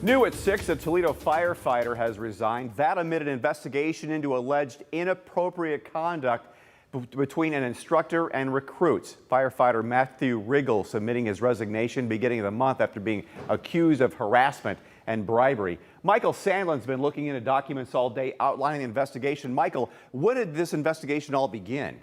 New at 6, a Toledo firefighter has resigned. That amid an investigation into alleged inappropriate conduct between an instructor and recruits. Firefighter Matthew Riggle submitting his resignation beginning of the month after being accused of harassment and bribery. Michael Sandlin's been looking into documents all day outlining the investigation. Michael, when did this investigation all begin?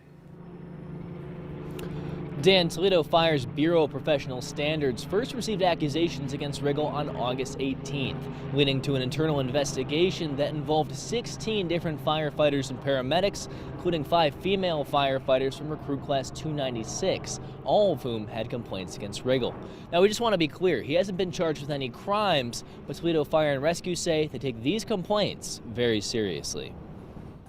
Dan, Toledo Fire's Bureau of Professional Standards first received accusations against Riggle on August 18th, leading to an internal investigation that involved 16 different firefighters and paramedics, including 5 female firefighters from recruit class 296, all of whom had complaints against Riggle. Now, we just want to be clear, he hasn't been charged with any crimes, but Toledo Fire and Rescue say they take these complaints very seriously.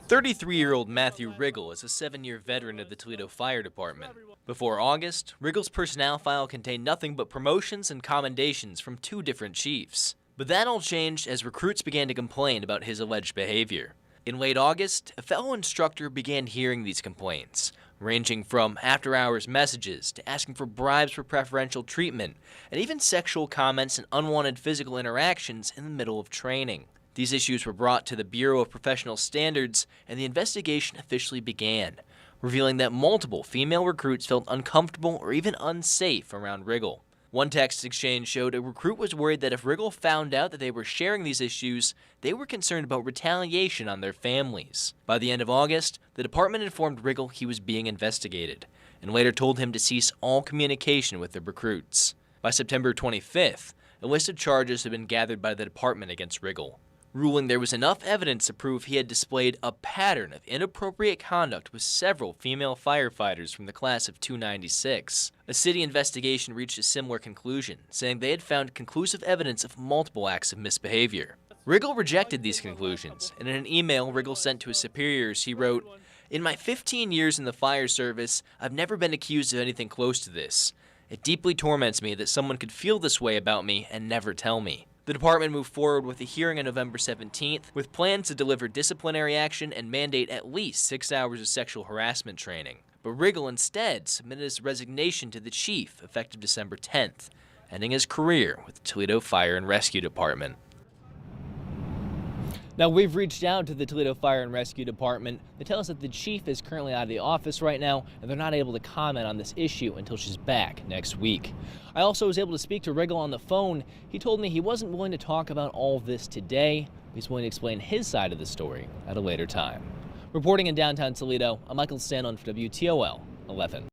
33-year-old Matthew Riggle is a 7-year veteran of the Toledo Fire Department. Before August, Riggle's personnel file contained nothing but promotions and commendations from 2 different chiefs. But that all changed as recruits began to complain about his alleged behavior. In late August, a fellow instructor began hearing these complaints, ranging from after-hours messages to asking for bribes for preferential treatment, and even sexual comments and unwanted physical interactions in the middle of training. These issues were brought to the Bureau of Professional Standards, and the investigation officially began, revealing that multiple female recruits felt uncomfortable or even unsafe around Riggle. One text exchange showed a recruit was worried that if Riggle found out that they were sharing these issues, they were concerned about retaliation on their families. By the end of August, the department informed Riggle he was being investigated, and later told him to cease all communication with the recruits. By September 25th, a list of charges had been gathered by the department against Riggle, ruling there was enough evidence to prove he had displayed a pattern of inappropriate conduct with several female firefighters from the class of 296. A city investigation reached a similar conclusion, saying they had found conclusive evidence of multiple acts of misbehavior. Riggle rejected these conclusions, and in an email Riggle sent to his superiors, he wrote, "In my 15 years in the fire service, I've never been accused of anything close to this. It deeply torments me that someone could feel this way about me and never tell me." The department moved forward with a hearing on November 17th, with plans to deliver disciplinary action and mandate at least 6 hours of sexual harassment training. But Riggle instead submitted his resignation to the chief effective December 10th, ending his career with the Toledo Fire and Rescue Department. Now, we've reached out to the Toledo Fire and Rescue Department. They tell us that the chief is currently out of the office right now, and they're not able to comment on this issue until she's back next week. I also was able to speak to Riggle on the phone. He told me he wasn't willing to talk about all of this today. He's willing to explain his side of the story at a later time. Reporting in downtown Toledo, I'm Michael Sandlin for WTOL 11.